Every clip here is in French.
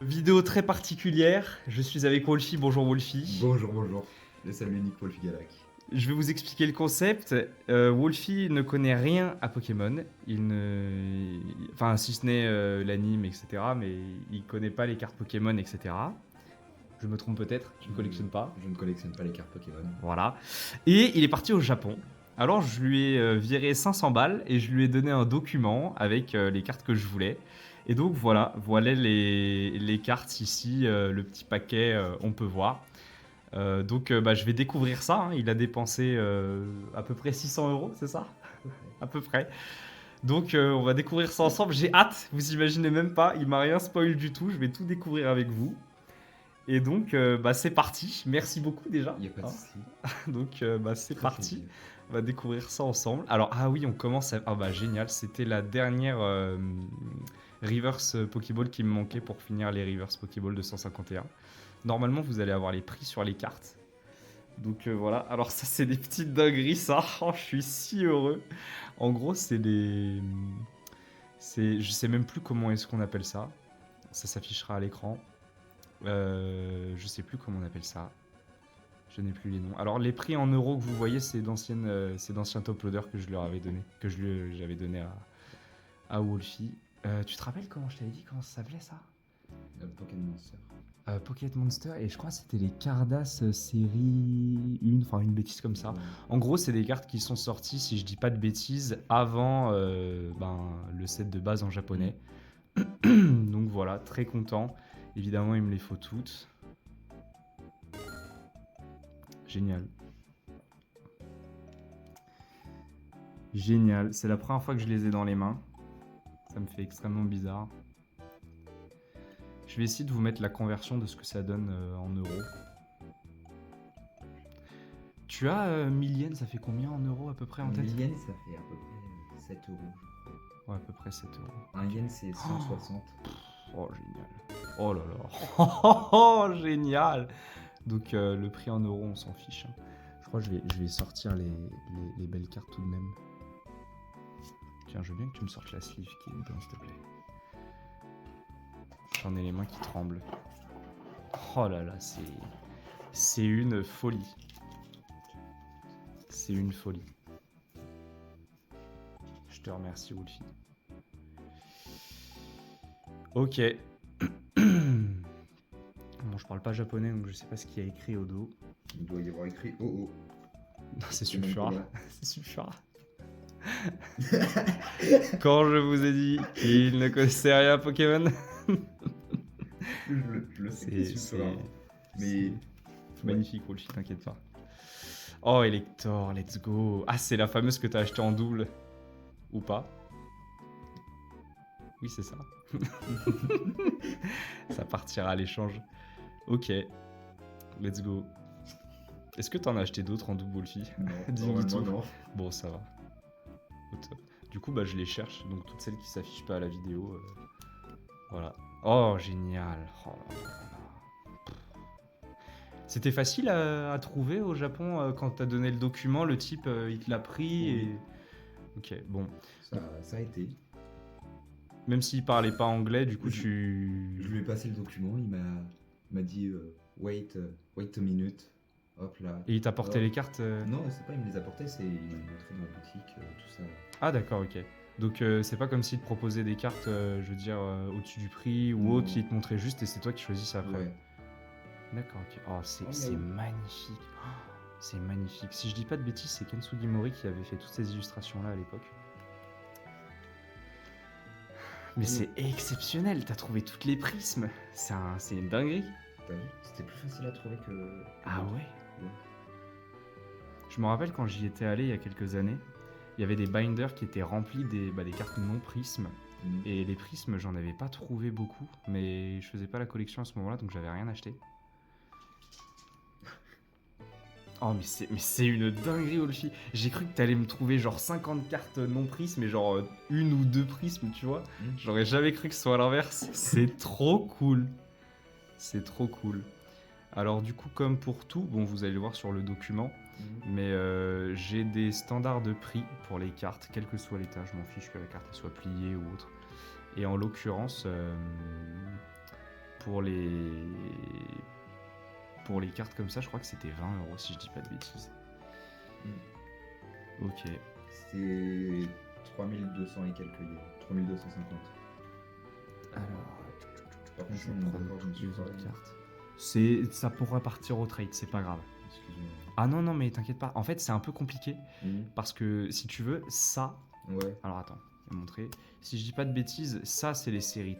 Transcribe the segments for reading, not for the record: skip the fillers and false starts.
Vidéo très particulière, je suis avec Wolfie, bonjour Wolfie. Bonjour, bonjour. Et salut Nick Wolf Galac. Je vais vous expliquer le concept. Wolfie ne connaît rien à Pokémon, enfin si ce n'est l'anime, etc. Mais il connaît pas les cartes Pokémon, etc. Je me trompe peut-être, tu ne collectionnes pas. Je ne collectionne pas les cartes Pokémon. Voilà. Et il est parti au Japon. Alors je lui ai viré 500 balles et je lui ai donné un document avec les cartes que je voulais. Et donc voilà les cartes ici, le petit paquet, on peut voir. Je vais découvrir ça, hein. Il a dépensé à peu près 600 euros, c'est ça? À peu près. Donc on va découvrir ça ensemble. J'ai hâte, vous imaginez même pas, il m'a rien spoil du tout, je vais tout découvrir avec vous. Et donc c'est parti, merci beaucoup déjà. Il n'y a pas de Hein. souci. Donc c'est Très parti, plaisir. on va découvrir ça ensemble. Alors ah oui, on commence à... Ah bah génial, c'était la dernière Reverse Pokéball qui me manquait pour finir les Reverse Pokéball de 151. Normalement vous allez avoir les prix sur les cartes. Donc voilà, alors ça c'est des petites dingueries ça, oh, je suis si heureux. En gros c'est des... Je sais même plus comment est-ce qu'on appelle ça. Ça s'affichera à l'écran. Je sais plus comment on appelle ça. Je n'ai plus les noms. Alors les prix en euros que vous voyez, c'est d'anciens top loaders que je leur avais donné, j'avais donné à Wolfie. Tu te rappelles comment je t'avais dit comment ça s'appelait ça? Pokémon Monster. Pocket Monster, et je crois que c'était les Cardass série 1, enfin une bêtise comme ça. Ouais. En gros, c'est des cartes qui sont sorties, si je dis pas de bêtises, avant le set de base en japonais. Donc voilà, très content. Évidemment, il me les faut toutes. Génial. Génial. C'est la première fois que je les ai dans les mains. Ça me fait extrêmement bizarre. Je vais essayer de vous mettre la conversion de ce que ça donne en euros. Tu as 1000 yens, ça fait combien en euros à peu près en tête? 1000 yens, ça fait à peu près 7 euros. Ouais, à peu près 7 euros. Un yen, c'est 160. Oh, génial. Oh là là. Oh, génial. Donc, le prix en euros, on s'en fiche. Hein. Je crois que je vais sortir les belles cartes tout de même. Tiens, je veux bien que tu me sortes la sleeve qui est dedans, s'il te plaît. J'en ai les mains qui tremblent. Oh là là, c'est une folie. C'est une folie. Je te remercie, Wolfie. Ok. Bon, je parle pas japonais, donc je sais pas ce qu'il y a écrit au dos. Il doit y avoir écrit OO. Non, c'est C'est même Sulfura. pas là. C'est Sulfura. Quand je vous ai dit qu'il ne connaissait rien à Pokémon. Je le sais, que c'est Sulfura. Mais c'est magnifique, Wolfie, t'inquiète pas. Oh, Elector, let's go. Ah, c'est la fameuse que t'as achetée en double. Ou pas? Oui, c'est ça. Ça partira à l'échange. Ok, let's go. Est-ce que t'en as acheté d'autres en double, Wolfie? Dis-moi tout. non. Bon, ça va. Au top. Du coup, je les cherche. Donc, toutes celles qui s'affichent pas à la vidéo. Voilà. Oh, génial. Oh là là là. C'était facile à trouver au Japon quand t'as donné le document. Le type, il te l'a pris Oui. et... Ok, bon. Ça a été. Même s'il parlait pas anglais, du coup, Je lui ai passé le document, il m'a dit wait a minute. Hop là. Et il t'a porté Hop. les cartes Non, c'est pas il me les a portés, il m'a montré dans la boutique, tout ça. Ah, d'accord, ok. Donc, c'est pas comme s'il te proposait des cartes, je veux dire, au-dessus du prix ou Non. autre, il te montrait juste et c'est toi qui choisissais après. Ouais. D'accord, ok. Oh, c'est oui. magnifique. Oh, c'est magnifique. Si je dis pas de bêtises, c'est Ken Sugimori qui avait fait toutes ces illustrations-là à l'époque. Mais c'est exceptionnel, t'as trouvé toutes les prismes. C'est une dinguerie. T'as vu? C'était plus facile à trouver que Ah d'autres. ouais? Ouais. Je me rappelle quand j'y étais allé il y a quelques années, il y avait des binders qui étaient remplis des cartes non prismes. Et les prismes, j'en avais pas trouvé beaucoup, mais je faisais pas la collection à ce moment-là, donc j'avais rien acheté. Oh, mais c'est une dinguerie, Wolfie. J'ai cru que t'allais me trouver genre 50 cartes non prismes et genre une ou deux prismes, tu vois. J'aurais jamais cru que ce soit l'inverse. C'est trop cool. C'est trop cool. Alors du coup, comme pour tout, bon, vous allez le voir sur le document, mais j'ai des standards de prix pour les cartes, quel que soit l'état. Je m'en fiche que la carte soit pliée ou autre. Et en l'occurrence, pour les cartes comme ça, je crois que c'était 20 € si je dis pas de bêtises. Ok. C'est 3200 et quelques yens. 3250. Alors, Par contre, je on vais est prendre d'accord, je me suis les foiré. autres cartes. Ça pourra partir au trade, c'est pas grave. Excuse-moi. Ah non, non, mais t'inquiète pas. En fait, c'est un peu compliqué Mhm. parce que si tu veux, ça. Ouais. Alors attends, je vais montrer. Si je dis pas de bêtises, ça c'est les séries,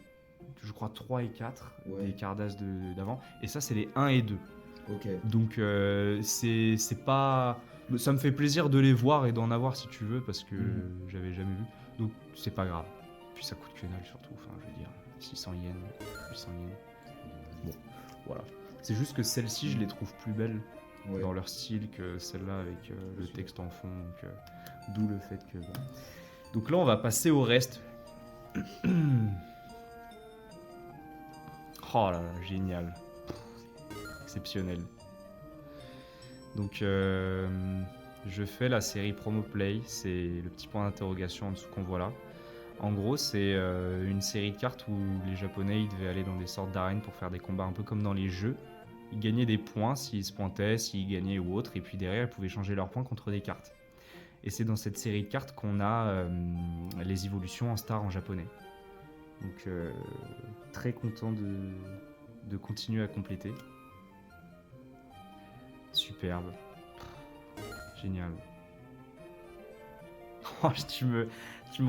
je crois 3 et 4 Ouais. des Cardass d'avant. Et ça c'est les 1 et 2. Ok. Donc c'est pas. Ça me fait plaisir de les voir et d'en avoir si tu veux parce que j'avais jamais vu. Donc c'est pas grave. Puis ça coûte que dalle surtout. Enfin, je veux dire, 600 yens, 800 yens. Bon, voilà. C'est juste que celles-ci, je les trouve plus belles Ouais. dans leur style que celle-là avec le sûr. texte en fond. Donc, d'où le fait que. Bon. Donc là, on va passer au reste. Oh là là, génial. Exceptionnel. Donc, je fais la série Promo Play. C'est le petit point d'interrogation en dessous qu'on voit là. En gros, c'est une série de cartes où les Japonais ils devaient aller dans des sortes d'arènes pour faire des combats un peu comme dans les jeux. Ils gagnaient des points s'ils se pointaient, s'ils gagnaient ou autre. Et puis derrière, ils pouvaient changer leurs points contre des cartes. Et c'est dans cette série de cartes qu'on a les évolutions en star en japonais. Donc très content de continuer à compléter. Superbe. Génial. Oh, tu me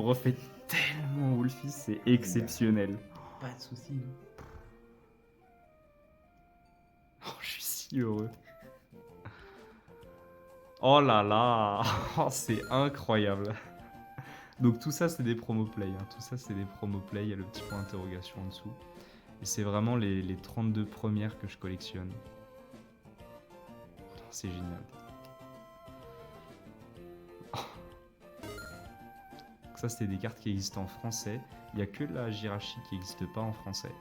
refais tellement Wolfie, c'est exceptionnel. Pas de soucis. Oh, je suis si heureux. Oh là là, oh, c'est incroyable. Donc tout ça c'est des promo play, hein. Tout ça c'est des promo play, il y a le petit point d'interrogation en dessous. Et c'est vraiment les 32 premières que je collectionne. Oh, c'est génial. Oh. Ça c'est des cartes qui existent en français. Il n'y a que la Jirachi qui n'existe pas en français.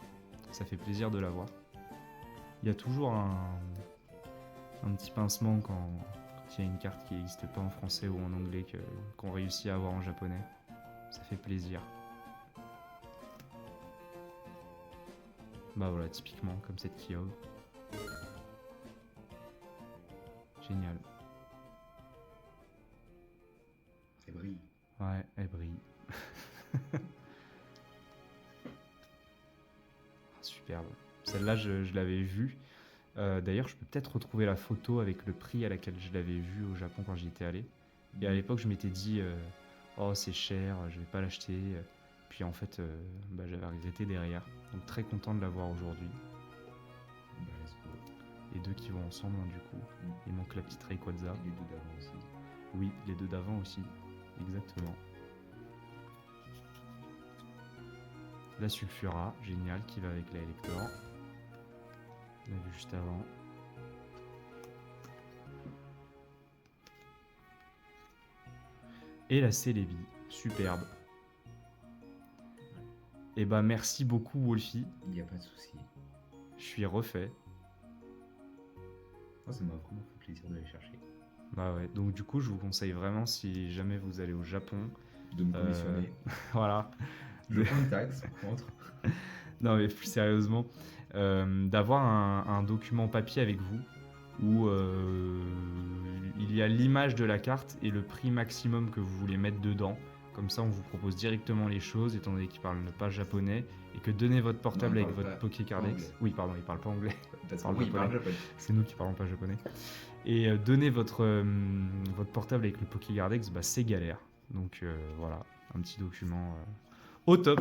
Ça fait plaisir de l'avoir. Il y a toujours un petit pincement quand il y a une carte qui n'existe pas en français ou en anglais qu'on réussit à avoir en japonais. Ça fait plaisir. Bah voilà, typiquement comme cette Kyov. Génial. Elle brille. Ouais, elle brille. Superbe. Celle-là, je l'avais vue. D'ailleurs, je peux peut-être retrouver la photo avec le prix à laquelle je l'avais vue au Japon quand j'y étais allé. Et à l'époque, je m'étais dit, oh c'est cher, je vais pas l'acheter. Puis en fait, j'avais regretté derrière. Donc très content de l'avoir aujourd'hui. Bah, let's go. Les deux qui vont ensemble, hein, du coup. Il manque la petite Rayquaza. Les deux d'avant aussi. Oui, les deux d'avant aussi. Exactement. La Sulfura, génial, qui va avec la Elector. On a vu juste avant. Et la Celebi, superbe. Et bah merci beaucoup Wolfie, Il n'y a pas de souci. je suis refait. Oh, ça m'a vraiment fait plaisir de les chercher. Bah ouais, donc du coup je vous conseille vraiment si jamais vous allez au Japon, De me commissionner. voilà. Je prends une taxe par contre. Non mais plus sérieusement, d'avoir un document papier avec vous où il y a l'image de la carte et le prix maximum que vous voulez mettre dedans. Comme ça on vous propose directement les choses étant donné qu'ils parlent pas japonais et que donnez votre portable Non, ils avec parlent votre pas Pokécardex. anglais. Oui pardon, ils parlent pas anglais. Parce que Parle oui, il parle japonais. japonais. C'est nous qui parlons pas japonais. Et donner votre portable avec le Pokégardex, c'est galère. Donc voilà, un petit document au top.